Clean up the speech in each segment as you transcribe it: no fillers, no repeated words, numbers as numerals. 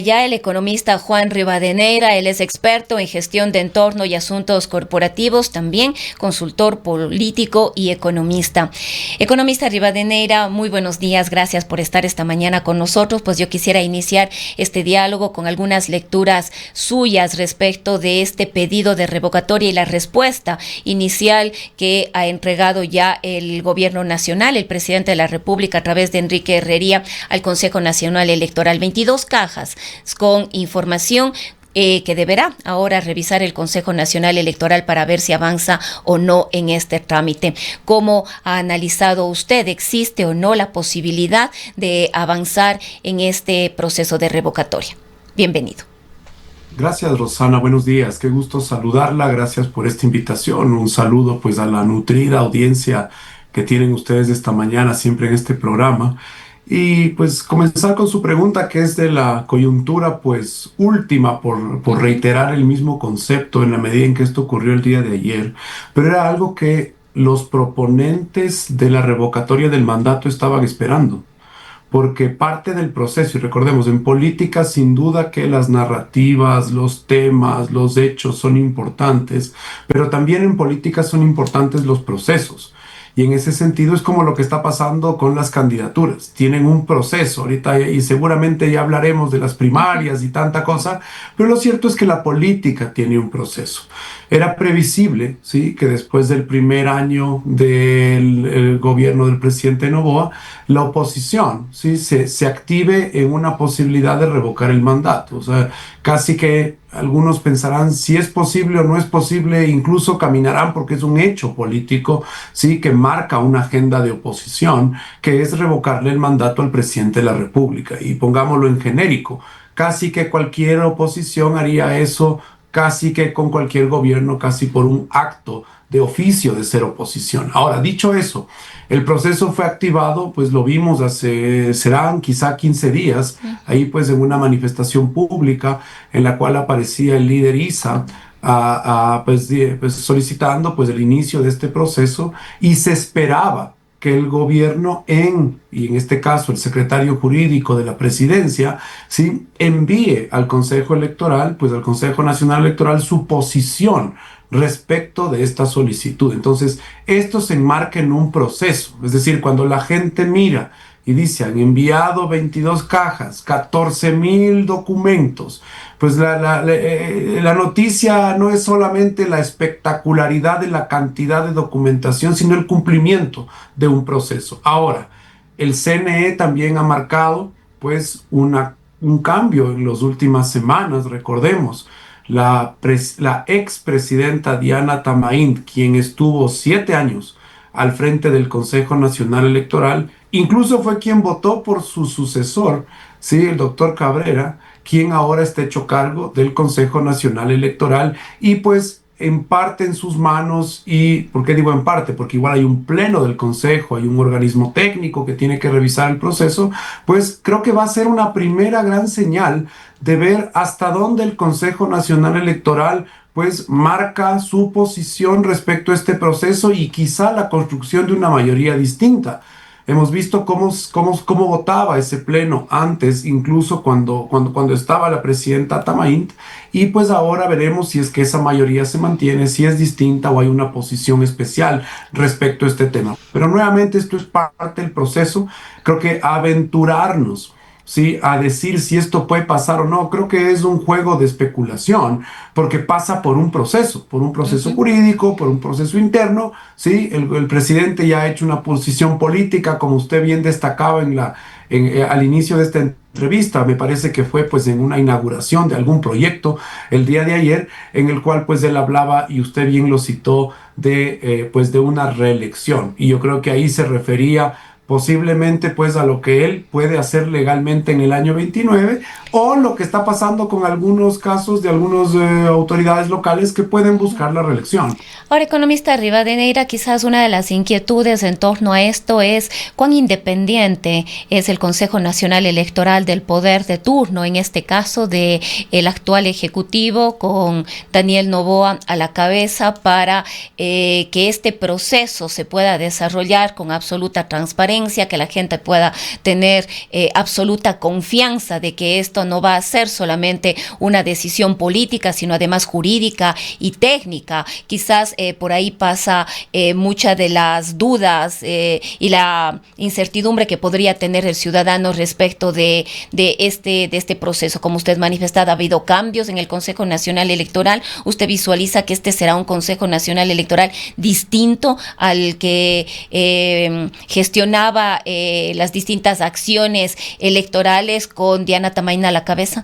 Ya el economista Juan Rivadeneira, él es experto en gestión de entorno y asuntos corporativos, también consultor político y economista. Economista Rivadeneira, muy buenos días, gracias por estar esta mañana con nosotros. Pues yo quisiera iniciar este diálogo con algunas lecturas suyas respecto de este pedido de revocatoria y la respuesta inicial que ha entregado ya el gobierno nacional, el presidente de la República a través de Enrique Herrería al Consejo Nacional Electoral. 22 cajas con información que deberá ahora revisar el Consejo Nacional Electoral para ver si avanza o no en este trámite. ¿Cómo ha analizado usted? ¿Existe o no la posibilidad de avanzar en este proceso de revocatoria? Bienvenido. Gracias, Rosana. Buenos días. Qué gusto saludarla. Gracias por esta invitación. Un saludo pues a la nutrida audiencia que tienen ustedes esta mañana siempre en este programa. Y pues comenzar con su pregunta, que es de la coyuntura pues última, por reiterar el mismo concepto en la medida en que esto ocurrió el día de ayer, pero era algo que los proponentes de la revocatoria del mandato estaban esperando, porque parte del proceso, y recordemos, en política sin duda que las narrativas, los temas, los hechos son importantes, pero también en política son importantes los procesos. Y en ese sentido es como lo que está pasando con las candidaturas. Tienen un proceso ahorita y seguramente ya hablaremos de las primarias y tanta cosa, pero lo cierto es que la política tiene un proceso. Era previsible, ¿sí?, que después del primer año del gobierno del presidente Noboa, la oposición, ¿sí?, se active en una posibilidad de revocar el mandato. O sea, casi que algunos pensarán si es posible o no es posible, incluso caminarán porque es un hecho político, sí, que marca una agenda de oposición, que es revocarle el mandato al presidente de la República. Y pongámoslo en genérico, casi que cualquier oposición haría eso, casi que con cualquier gobierno, casi por un acto de oficio de ser oposición. Ahora, dicho eso, el proceso fue activado, pues lo vimos serán quizá 15 días, ahí pues en una manifestación pública en la cual aparecía el líder ISA, pues solicitando pues el inicio de este proceso, y se esperaba que el gobierno y en este caso el secretario jurídico de la presidencia, ¿sí?, envíe al Consejo Electoral, pues al Consejo Nacional Electoral, su posición respecto de esta solicitud. Entonces, esto se enmarca en un proceso, es decir, cuando la gente mira y dice, han enviado 22 cajas, 14,000 documentos, pues la noticia no es solamente la espectacularidad de la cantidad de documentación, sino el cumplimiento de un proceso. Ahora, el CNE también ha marcado pues un cambio en las últimas semanas. Recordemos, la expresidenta Diana Tamain, quien estuvo 7 años al frente del Consejo Nacional Electoral, incluso fue quien votó por su sucesor, ¿sí?, el doctor Cabrera, quien ahora está hecho cargo del Consejo Nacional Electoral, y pues en parte en sus manos. ¿Y por qué digo en parte? Porque igual hay un pleno del Consejo, hay un organismo técnico que tiene que revisar el proceso. Pues creo que va a ser una primera gran señal de ver hasta dónde el Consejo Nacional Electoral pues marca su posición respecto a este proceso y quizá la construcción de una mayoría distinta. Hemos visto cómo votaba ese pleno antes, incluso cuando estaba la presidenta Tamaint, y pues ahora veremos si es que esa mayoría se mantiene, si es distinta o hay una posición especial respecto a este tema. Pero nuevamente esto es parte del proceso. Creo que aventurarnos, ¿sí?, a decir si esto puede pasar o no, creo que es un juego de especulación, porque pasa por un proceso jurídico, por un proceso interno, ¿sí? El presidente ya ha hecho una posición política, como usted bien destacaba al inicio de esta entrevista. Me parece que fue pues en una inauguración de algún proyecto el día de ayer, en el cual pues él hablaba, y usted bien lo citó, de una reelección, y yo creo que ahí se refería posiblemente pues a lo que él puede hacer legalmente en el año 29, o lo que está pasando con algunos casos de algunas autoridades locales que pueden buscar la reelección. Ahora, economista Rivadeneira, quizás una de las inquietudes en torno a esto es cuán independiente es el Consejo Nacional Electoral del poder de turno, en este caso de el actual Ejecutivo, con Daniel Noboa a la cabeza, para que este proceso se pueda desarrollar con absoluta transparencia transparencia, que la gente pueda tener absoluta confianza de que esto no va a ser solamente una decisión política, sino además jurídica y técnica. Quizás por ahí pasa muchas de las dudas y la incertidumbre que podría tener el ciudadano respecto de este proceso. Como usted manifestado, ha habido cambios en el Consejo Nacional Electoral. ¿Usted visualiza que este será un Consejo Nacional Electoral distinto al que gestionaba las distintas acciones electorales con Diana Tamain a la cabeza?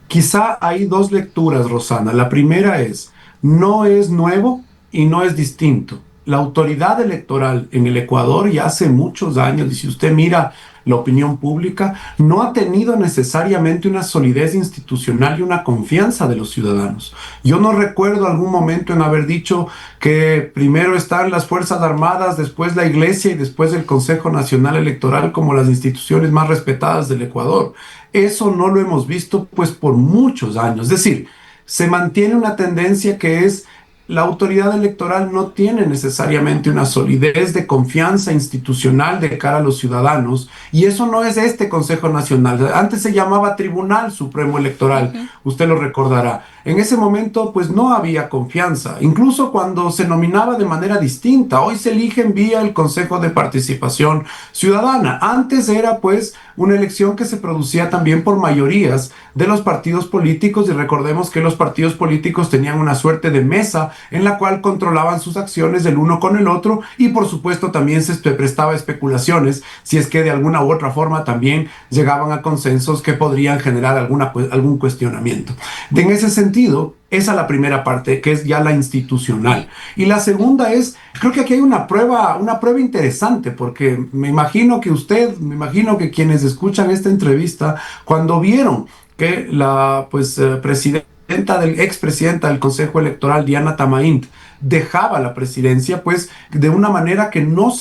Quizá hay dos lecturas, Rosana. La primera es, no es nuevo y no es distinto. La autoridad electoral en el Ecuador ya hace muchos años, y si usted mira la opinión pública, no ha tenido necesariamente una solidez institucional y una confianza de los ciudadanos. Yo no recuerdo algún momento en haber dicho que primero están las Fuerzas Armadas, después la Iglesia y después el Consejo Nacional Electoral como las instituciones más respetadas del Ecuador. Eso no lo hemos visto pues por muchos años. Es decir, se mantiene una tendencia que es la autoridad electoral no tiene necesariamente una solidez de confianza institucional de cara a los ciudadanos, y eso no es este Consejo Nacional. Antes se llamaba Tribunal Supremo Electoral, usted lo recordará. En ese momento pues no había confianza, incluso cuando se nominaba de manera distinta. Hoy se eligen vía el Consejo de Participación Ciudadana. Antes era pues una elección que se producía también por mayorías de los partidos políticos, y recordemos que los partidos políticos tenían una suerte de mesa en la cual controlaban sus acciones el uno con el otro, y por supuesto también se prestaba a especulaciones si es que de alguna u otra forma también llegaban a consensos que podrían generar algún cuestionamiento. En ese sentido, esa es la primera parte, que es ya la institucional. Y la segunda es, creo que aquí hay una prueba interesante, porque me imagino que quienes escuchan esta entrevista, cuando vieron que la expresidenta del Consejo Electoral, Diana Tamain, dejaba la presidencia, pues de una manera que no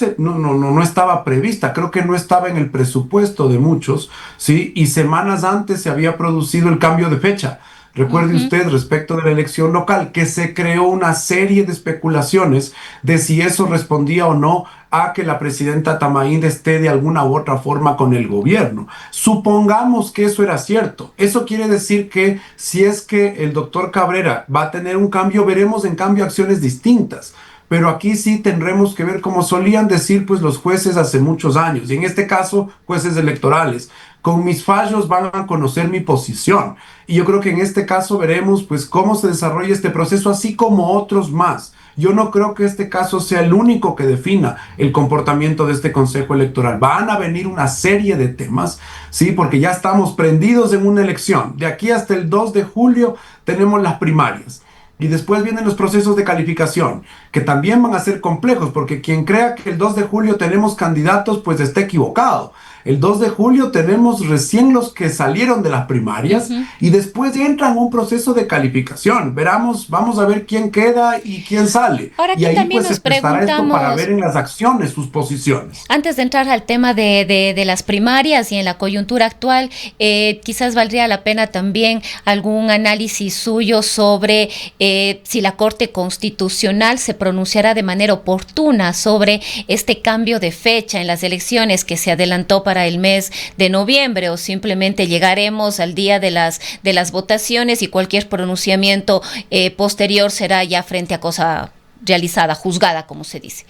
estaba prevista, creo que no estaba en el presupuesto de muchos, ¿sí? Y semanas antes se había producido el cambio de fecha. Recuerde usted, respecto de la elección local, que se creó una serie de especulaciones de si eso respondía o no a que la presidenta Tamain esté de alguna u otra forma con el gobierno. Supongamos que eso era cierto. Eso quiere decir que si es que el doctor Cabrera va a tener un cambio, veremos en cambio acciones distintas. Pero aquí sí tendremos que ver, como solían decir pues los jueces hace muchos años, y en este caso jueces electorales, con mis fallos van a conocer mi posición. Y yo creo que en este caso veremos pues cómo se desarrolla este proceso, así como otros más. Yo no creo que este caso sea el único que defina el comportamiento de este Consejo Electoral. Van a venir una serie de temas, ¿sí? Porque ya estamos prendidos en una elección. De aquí hasta el 2 de julio tenemos las primarias. Y después vienen los procesos de calificación, que también van a ser complejos, porque quien crea que el 2 de julio tenemos candidatos, pues está equivocado. El 2 de julio tenemos recién los que salieron de las primarias, y después entran un proceso de calificación. Vamos a ver quién queda y quién sale. Ahora, y ahí también pues nos se prestará esto preguntamos, para ver en las acciones sus posiciones. antes de entrar al tema de las primarias y en la coyuntura actual, quizás valdría la pena también algún análisis suyo sobre si la Corte Constitucional se pronunciará de manera oportuna sobre este cambio de fecha en las elecciones que se adelantó para el mes de noviembre, o simplemente llegaremos al día de las votaciones y cualquier pronunciamiento posterior será ya frente a cosa realizada, juzgada, como se dice.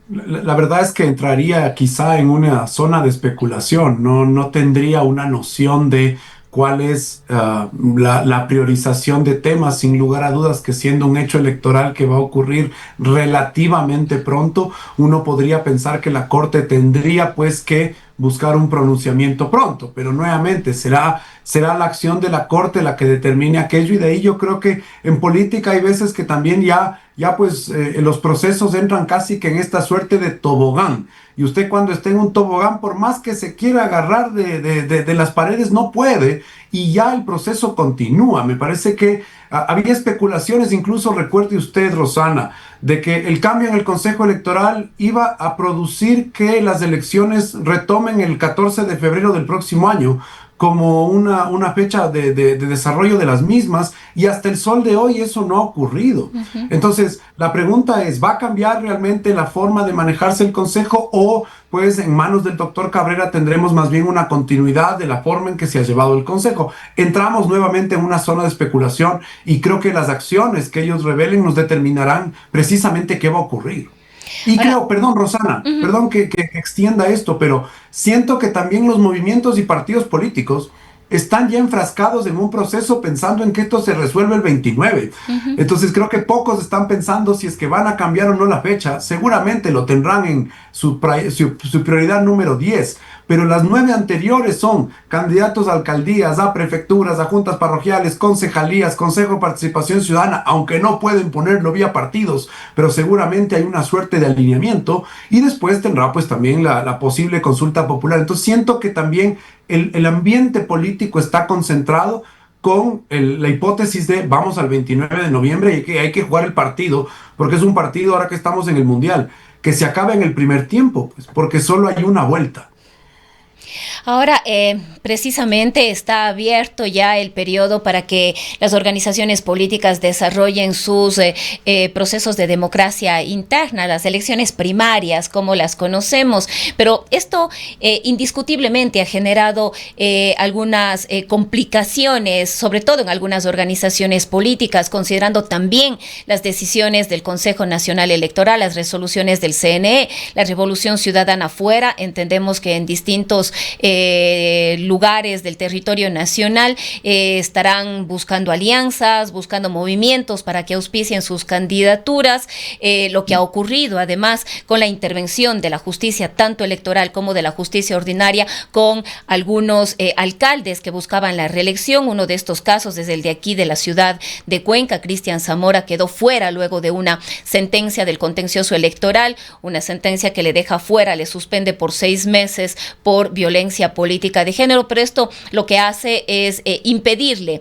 La verdad es que entraría quizá en una zona de especulación, no tendría una noción de cuál es la priorización de temas, sin lugar a dudas que siendo un hecho electoral que va a ocurrir relativamente pronto, uno podría pensar que la Corte tendría pues que buscar un pronunciamiento pronto, pero nuevamente será la acción de la Corte la que determine aquello, y de ahí yo creo que en política hay veces que también los procesos entran casi que en esta suerte de tobogán, y usted cuando esté en un tobogán, por más que se quiera agarrar de las paredes, no puede, y ya el proceso continúa. Me parece que había especulaciones, incluso recuerde usted, Rosana, de que el cambio en el Consejo Electoral iba a producir que las elecciones retomen el 14 de febrero del próximo año, como una fecha de desarrollo de las mismas, y hasta el sol de hoy eso no ha ocurrido. Entonces, la pregunta es, ¿va a cambiar realmente la forma de manejarse el Consejo o pues en manos del doctor Cabrera tendremos más bien una continuidad de la forma en que se ha llevado el Consejo? Entramos nuevamente en una zona de especulación y creo que las acciones que ellos revelen nos determinarán precisamente qué va a ocurrir. Y Ahora, creo, perdón, Rosana, ujú. perdón que extienda esto, pero siento que también los movimientos y partidos políticos están ya enfrascados en un proceso pensando en que esto se resuelve el 29. Ujú. Entonces creo que pocos están pensando si es que van a cambiar o no la fecha. Seguramente lo tendrán en su prioridad número 10, pero las 9 anteriores son candidatos a alcaldías, a prefecturas, a juntas parroquiales, concejalías, consejo de participación ciudadana, aunque no pueden ponerlo vía partidos, pero seguramente hay una suerte de alineamiento, y después tendrá pues también la posible consulta popular. Entonces siento que también el ambiente político está concentrado con la hipótesis de vamos al 29 de noviembre y que hay que jugar el partido, porque es un partido ahora que estamos en el Mundial, que se acaba en el primer tiempo, pues, porque solo hay una vuelta. Ahora, precisamente está abierto ya el periodo para que las organizaciones políticas desarrollen sus procesos de democracia interna, las elecciones primarias, como las conocemos, pero esto indiscutiblemente ha generado algunas complicaciones, sobre todo en algunas organizaciones políticas, considerando también las decisiones del Consejo Nacional Electoral, las resoluciones del CNE, la Revolución Ciudadana fuera. Entendemos que en distintos lugares del territorio nacional estarán buscando alianzas, buscando movimientos para que auspicien sus candidaturas. Lo que ha ocurrido además con la intervención de la justicia tanto electoral como de la justicia ordinaria con algunos alcaldes que buscaban la reelección. Uno de estos casos desde el de aquí de la ciudad de Cuenca, Cristian Zamora, quedó fuera luego de una sentencia del contencioso electoral, una sentencia que le deja fuera, le suspende por 6 meses por violencia política de género, pero esto lo que hace es impedirle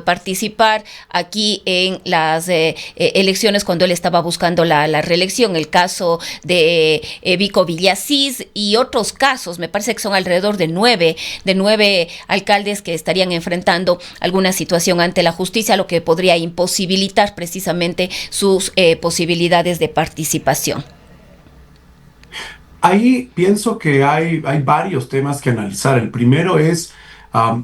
participar aquí en las elecciones cuando él estaba buscando la reelección. El caso de Vico Villasís y otros casos, me parece que son alrededor de nueve alcaldes que estarían enfrentando alguna situación ante la justicia, lo que podría imposibilitar precisamente sus posibilidades de participación. Ahí pienso que hay varios temas que analizar. El primero es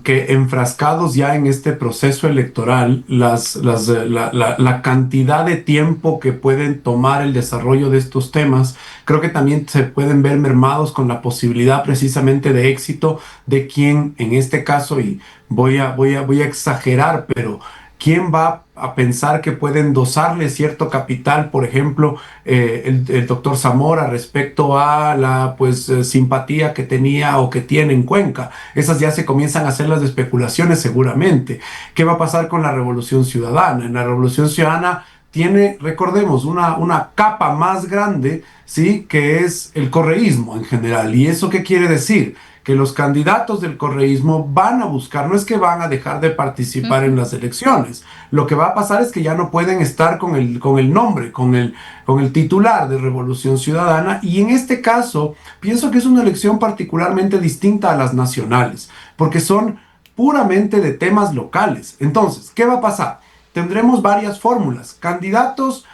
que enfrascados ya en este proceso electoral, la cantidad de tiempo que pueden tomar el desarrollo de estos temas, creo que también se pueden ver mermados con la posibilidad precisamente de éxito de quien, en este caso, y voy a exagerar, pero ¿quién va a pensar que pueden endosarle cierto capital, por ejemplo, el doctor Zamora respecto a la simpatía que tenía o que tiene en Cuenca? Esas ya se comienzan a hacer las especulaciones seguramente. ¿Qué va a pasar con la Revolución Ciudadana? En la Revolución Ciudadana tiene, recordemos, una capa más grande, ¿sí? Que es el correísmo en general. ¿Y eso qué quiere decir? Que los candidatos del correísmo van a buscar, no es que van a dejar de participar en las elecciones, lo que va a pasar es que ya no pueden estar con el nombre, con el titular de Revolución Ciudadana, y en este caso pienso que es una elección particularmente distinta a las nacionales, porque son puramente de temas locales. Entonces, ¿qué va a pasar? Tendremos varias fórmulas, candidatos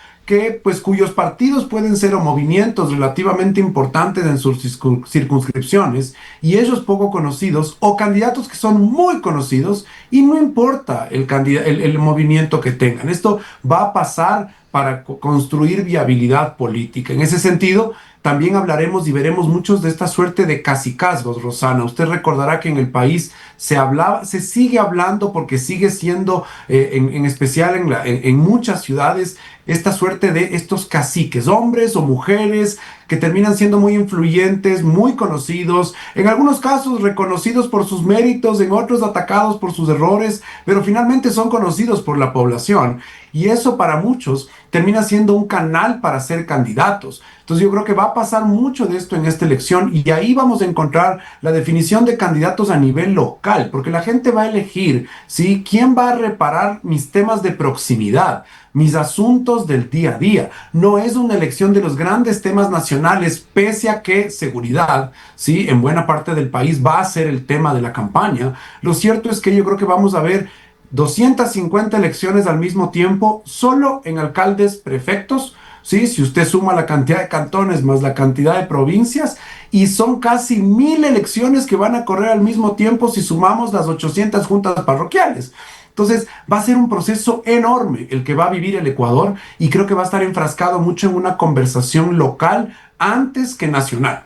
cuyos partidos pueden ser o movimientos relativamente importantes en sus circunscripciones y ellos poco conocidos, o candidatos que son muy conocidos y no importa el movimiento que tengan. Esto va a pasar para construir viabilidad política. En ese sentido, también hablaremos y veremos muchos de esta suerte de cacicazgos, Rosana. Usted recordará que en el país se sigue hablando, porque sigue siendo, en especial en muchas ciudades, esta suerte de estos caciques, hombres o mujeres que terminan siendo muy influyentes, muy conocidos, en algunos casos reconocidos por sus méritos, en otros atacados por sus errores, pero finalmente son conocidos por la población. Y eso para muchos termina siendo un canal para ser candidatos. Entonces yo creo que va a pasar mucho de esto en esta elección y ahí vamos a encontrar la definición de candidatos a nivel local, porque la gente va a elegir, ¿sí?, quién va a reparar mis temas de proximidad, mis asuntos del día a día. No es una elección de los grandes temas nacionales, pese a que seguridad, ¿sí?, en buena parte del país va a ser el tema de la campaña. Lo cierto es que yo creo que vamos a ver 250 elecciones al mismo tiempo, solo en alcaldes, prefectos, ¿sí? Si usted suma la cantidad de cantones más la cantidad de provincias, y son casi 1000 elecciones que van a correr al mismo tiempo si sumamos las 800 juntas parroquiales. Entonces, va a ser un proceso enorme el que va a vivir el Ecuador y creo que va a estar enfrascado mucho en una conversación local antes que nacional.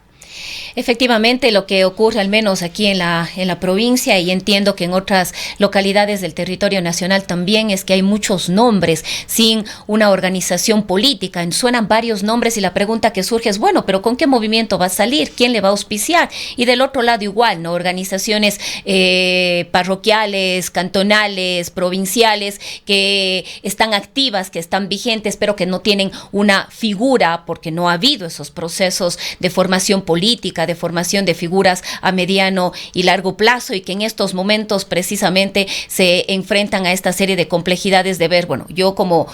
Efectivamente, lo que ocurre al menos aquí en la provincia, y entiendo que en otras localidades del territorio nacional también, es que hay muchos nombres sin una organización política. Suenan varios nombres y la pregunta que surge es, bueno, pero ¿con qué movimiento va a salir? ¿Quién le va a auspiciar? Y del otro lado igual, ¿no? Organizaciones parroquiales, cantonales, provinciales, que están activas, que están vigentes, pero que no tienen una figura, porque no ha habido esos procesos de formación política, de formación de figuras a mediano y largo plazo, y que en estos momentos precisamente se enfrentan a esta serie de complejidades de ver, bueno, yo como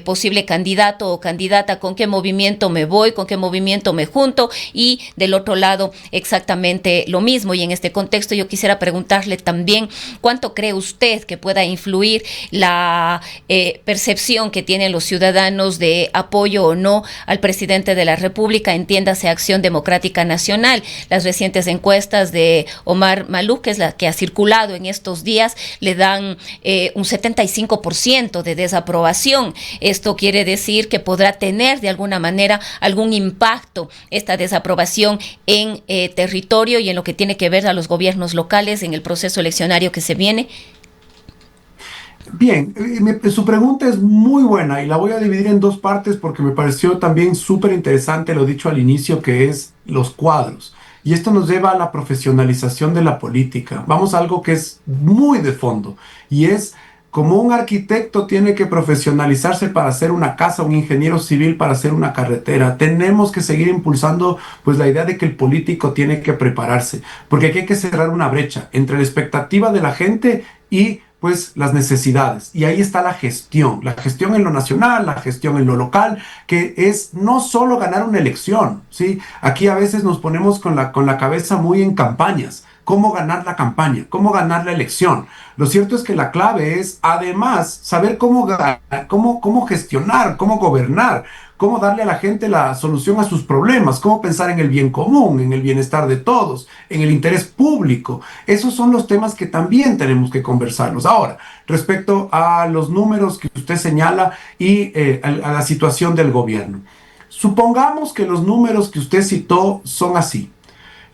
posible candidato o candidata, con qué movimiento me voy, con qué movimiento me junto, y del otro lado exactamente lo mismo. Y en este contexto yo quisiera preguntarle también, ¿cuánto cree usted que pueda influir la percepción que tienen los ciudadanos de apoyo o no al presidente de la República, entiéndase Acción Democrática Nacional? Las recientes encuestas de Omar Maluk, que es la que ha circulado en estos días, le dan un 75% de desaprobación. Esto quiere decir que podrá tener de alguna manera algún impacto esta desaprobación en territorio y en lo que tiene que ver a los gobiernos locales en el proceso eleccionario que se viene. Bien, su pregunta es muy buena y la voy a dividir en dos partes porque me pareció también súper interesante lo dicho al inicio, que es los cuadros. Y esto nos lleva a la profesionalización de la política. Vamos a algo que es muy de fondo, y es como un arquitecto tiene que profesionalizarse para hacer una casa, un ingeniero civil para hacer una carretera. Tenemos que seguir impulsando pues la idea de que el político tiene que prepararse, porque aquí hay que cerrar una brecha entre la expectativa de la gente y pues las necesidades. Y ahí está la gestión en lo nacional, la gestión en lo local, que es no solo ganar una elección, ¿sí? Aquí a veces nos ponemos con la cabeza muy en campañas. ¿Cómo ganar la campaña? ¿Cómo ganar la elección? Lo cierto es que la clave es, además, saber cómo gestionar, cómo gobernar, cómo darle a la gente la solución a sus problemas, cómo pensar en el bien común, en el bienestar de todos, en el interés público. Esos son los temas que también tenemos que conversarlos. Ahora, respecto a los números que usted señala y a la situación del gobierno. Supongamos que los números que usted citó son así.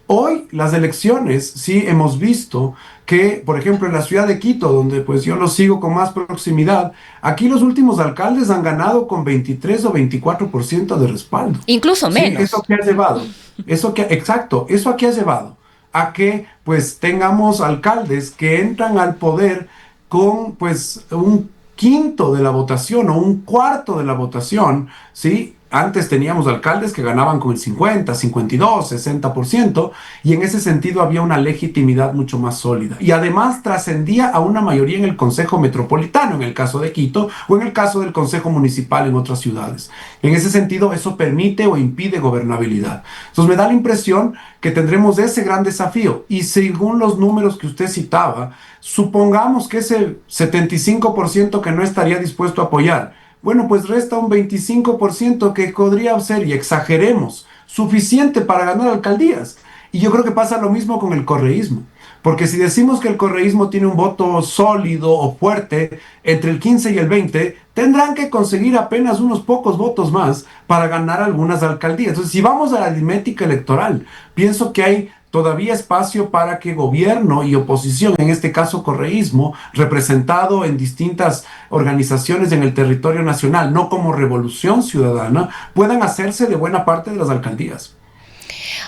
Hoy las elecciones, sí hemos visto que, por ejemplo, en la ciudad de Quito, donde pues yo lo sigo con más proximidad, aquí los últimos alcaldes han ganado con 23 o 24% de respaldo. Incluso menos. Sí, eso que ha llevado, exacto, eso aquí ha llevado a que pues tengamos alcaldes que entran al poder con pues un quinto de la votación o un cuarto de la votación, ¿sí? Antes teníamos alcaldes que ganaban con el 50, 52, 60%, y en ese sentido había una legitimidad mucho más sólida. Y además trascendía a una mayoría en el Consejo Metropolitano, en el caso de Quito, o en el caso del Consejo Municipal en otras ciudades. En ese sentido, eso permite o impide gobernabilidad. Entonces me da la impresión que tendremos ese gran desafío. Y según los números que usted citaba, supongamos que ese 75% que no estaría dispuesto a apoyar, bueno, pues resta un 25% que podría ser, y exageremos, suficiente para ganar alcaldías. Y yo creo que pasa lo mismo con el correísmo. Porque si decimos que el correísmo tiene un voto sólido o fuerte entre el 15 y el 20, tendrán que conseguir apenas unos pocos votos más para ganar algunas alcaldías. Entonces, si vamos a la aritmética electoral, pienso que hay todavía espacio para que gobierno y oposición, en este caso correísmo, representado en distintas organizaciones en el territorio nacional, no como revolución ciudadana, puedan hacerse de buena parte de las alcaldías.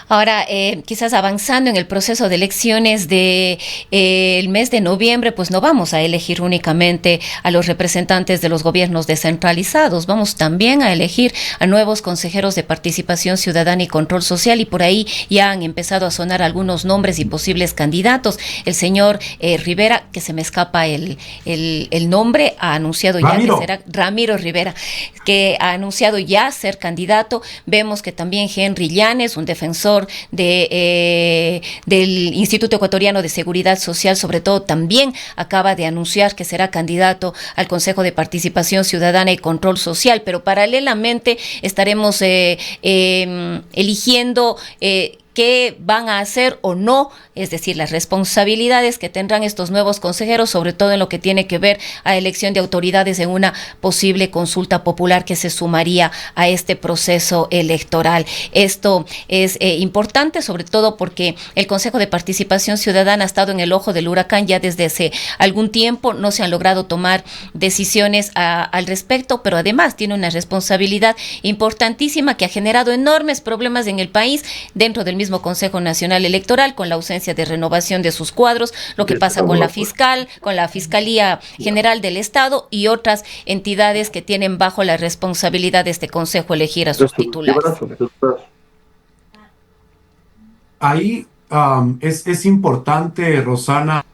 Ahora, quizás avanzando en el proceso de elecciones de el mes de noviembre, pues no vamos a elegir únicamente a los representantes de los gobiernos descentralizados, vamos también a elegir a nuevos consejeros de participación ciudadana y control social, y por ahí ya han empezado a sonar algunos nombres y posibles candidatos. El señor Rivera, que se me escapa el nombre, ha anunciado ya que será Ramiro Rivera, que ha anunciado ya ser candidato. Vemos que también Henry Llanes, un defensor del Instituto Ecuatoriano de Seguridad Social, sobre todo, también acaba de anunciar que será candidato al Consejo de Participación Ciudadana y Control Social, pero paralelamente estaremos eligiendo qué van a hacer o no, es decir, las responsabilidades que tendrán estos nuevos consejeros, sobre todo en lo que tiene que ver a elección de autoridades en una posible consulta popular que se sumaría a este proceso electoral. Esto es importante, sobre todo porque el Consejo de Participación Ciudadana ha estado en el ojo del huracán ya desde hace algún tiempo, no se han logrado tomar decisiones al respecto, pero además tiene una responsabilidad importantísima que ha generado enormes problemas en el país dentro del mismo Consejo Nacional Electoral, con la ausencia de renovación de sus cuadros, lo que pasa con la Fiscalía General del Estado y otras entidades que tienen bajo la responsabilidad de este Consejo elegir a sus titulares. Ahí es importante, Rosana,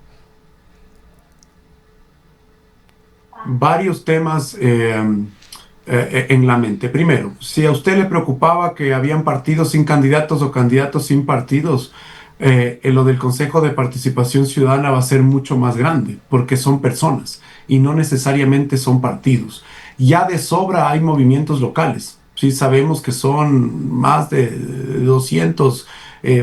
varios temas en la mente. Primero, si a usted le preocupaba que habían partidos sin candidatos o candidatos sin partidos, en lo del Consejo de Participación Ciudadana va a ser mucho más grande, porque son personas y no necesariamente son partidos. Ya de sobra hay movimientos locales. Sí, sabemos que son más de 200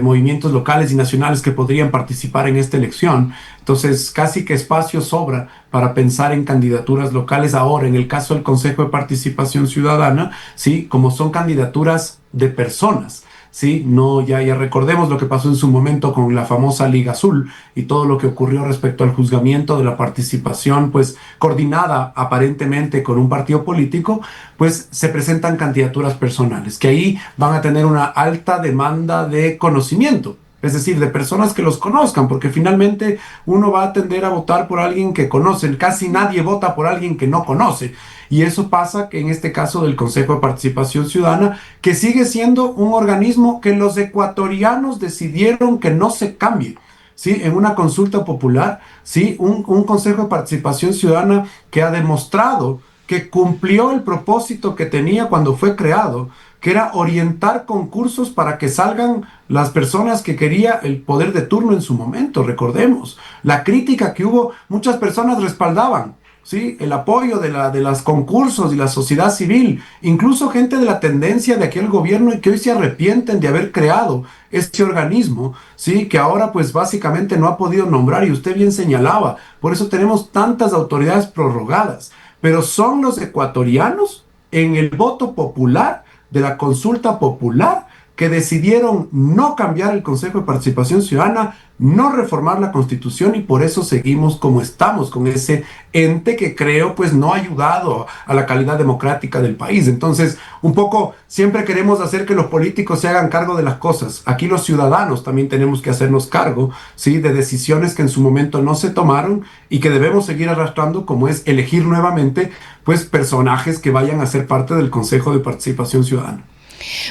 movimientos locales y nacionales que podrían participar en esta elección. Entonces, casi que espacio sobra para pensar en candidaturas locales. Ahora, en el caso del Consejo de Participación Ciudadana, sí, como son candidaturas de personas, sí, no, ya recordemos lo que pasó en su momento con la famosa Liga Azul y todo lo que ocurrió respecto al juzgamiento de la participación, pues coordinada aparentemente con un partido político, pues se presentan candidaturas personales, que ahí van a tener una alta demanda de conocimiento. Es decir, de personas que los conozcan, porque finalmente uno va a tender a votar por alguien que conoce. Casi nadie vota por alguien que no conoce. Y eso pasa que en este caso del Consejo de Participación Ciudadana, que sigue siendo un organismo que los ecuatorianos decidieron que no se cambie, ¿sí? En una consulta popular, ¿sí? Un Consejo de Participación Ciudadana que ha demostrado que cumplió el propósito que tenía cuando fue creado, que era orientar concursos para que salgan las personas que quería el poder de turno en su momento. Recordemos, la crítica que hubo, muchas personas respaldaban, ¿sí? El apoyo de los concursos y la sociedad civil, incluso gente de la tendencia de aquel gobierno y que hoy se arrepienten de haber creado este organismo, ¿sí? Que ahora pues básicamente no ha podido nombrar, y usted bien señalaba, por eso tenemos tantas autoridades prorrogadas, pero son los ecuatorianos en el voto popular de la consulta popular que decidieron no cambiar el Consejo de Participación Ciudadana, no reformar la Constitución, y por eso seguimos como estamos, con ese ente que creo pues no ha ayudado a la calidad democrática del país. Entonces, un poco siempre queremos hacer que los políticos se hagan cargo de las cosas. Aquí los ciudadanos también tenemos que hacernos cargo, ¿sí? De decisiones que en su momento no se tomaron y que debemos seguir arrastrando, como es elegir nuevamente pues personajes que vayan a ser parte del Consejo de Participación Ciudadana.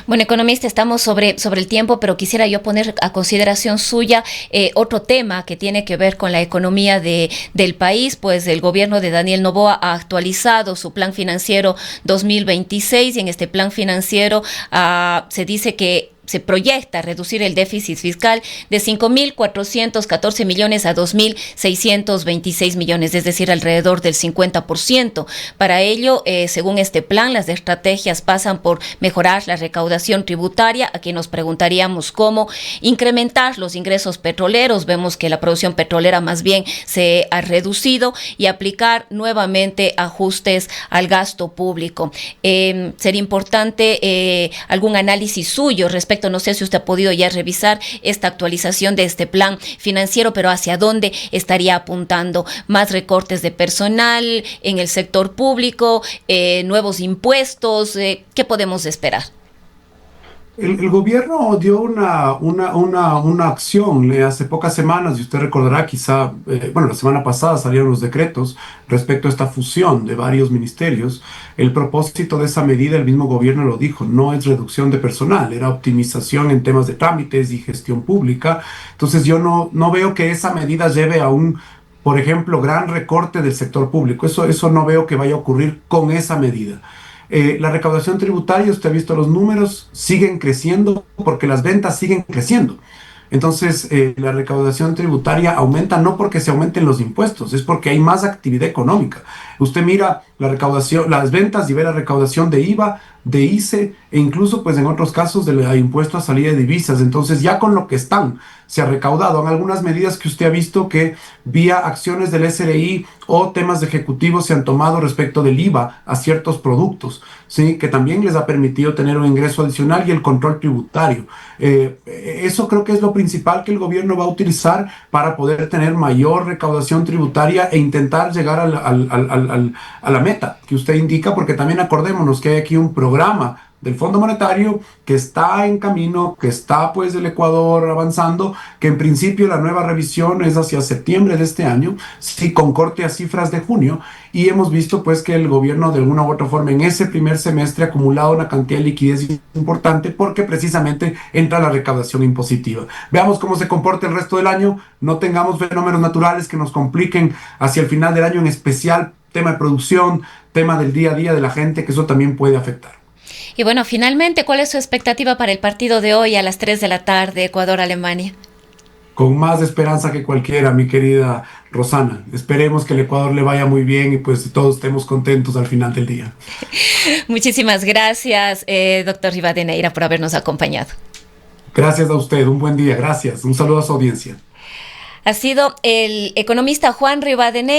Bueno, economista, estamos sobre el tiempo, pero quisiera yo poner a consideración suya otro tema que tiene que ver con la economía del país. Pues el gobierno de Daniel Noboa ha actualizado su plan financiero 2026 y en este plan financiero se dice que se proyecta reducir el déficit fiscal de 5.414 millones a 2.626 millones, es decir, alrededor del 50%. Para ello, según este plan, las estrategias pasan por mejorar la recaudación tributaria. Aquí nos preguntaríamos cómo incrementar los ingresos petroleros. Vemos que la producción petrolera más bien se ha reducido, y aplicar nuevamente ajustes al gasto público. Sería importante algún análisis suyo respecto. No sé si usted ha podido ya revisar esta actualización de este plan financiero, pero ¿hacia dónde estaría apuntando? ¿Más recortes de personal en el sector público? ¿Nuevos impuestos? ¿Qué podemos esperar? El gobierno dio una acción hace pocas semanas, y usted recordará quizá, bueno, la semana pasada salieron los decretos respecto a esta fusión de varios ministerios. El propósito de esa medida, el mismo gobierno lo dijo, no es reducción de personal, era optimización en temas de trámites y gestión pública. Entonces yo no veo que esa medida lleve a un, por ejemplo, gran recorte del sector público. Eso no veo que vaya a ocurrir con esa medida. La recaudación tributaria, usted ha visto los números, siguen creciendo porque las ventas siguen creciendo. Entonces, la recaudación tributaria aumenta no porque se aumenten los impuestos, es porque hay más actividad económica. Usted mira la recaudación, las ventas y ve la recaudación de IVA, de ICE e incluso, pues en otros casos, del impuesto a salida de divisas. Entonces, ya con lo que están, se ha recaudado. En algunas medidas que usted ha visto que vía acciones del SRI o temas de ejecutivos se han tomado respecto del IVA a ciertos productos, ¿sí? Que también les ha permitido tener un ingreso adicional y el control tributario. Eso creo que es lo principal que el gobierno va a utilizar para poder tener mayor recaudación tributaria e intentar llegar a la meta que usted indica, porque también acordémonos que hay aquí un programa del Fondo Monetario que está en camino, que está pues el Ecuador avanzando, que en principio la nueva revisión es hacia septiembre de este año, sí, con corte a cifras de junio, y hemos visto pues que el gobierno de alguna u otra forma en ese primer semestre ha acumulado una cantidad de liquidez importante porque precisamente entra la recaudación impositiva. Veamos cómo se comporta el resto del año, no tengamos fenómenos naturales que nos compliquen hacia el final del año, en especial tema de producción, tema del día a día de la gente, que eso también puede afectar. Y bueno, finalmente, ¿cuál es su expectativa para el partido de hoy a las 3 de la tarde, Ecuador-Alemania? Con más esperanza que cualquiera, mi querida Rosana. Esperemos que el Ecuador le vaya muy bien y pues todos estemos contentos al final del día. Muchísimas gracias, doctor Rivadeneira, por habernos acompañado. Gracias a usted, un buen día, gracias. Un saludo a su audiencia. Ha sido el economista Juan Rivadeneira.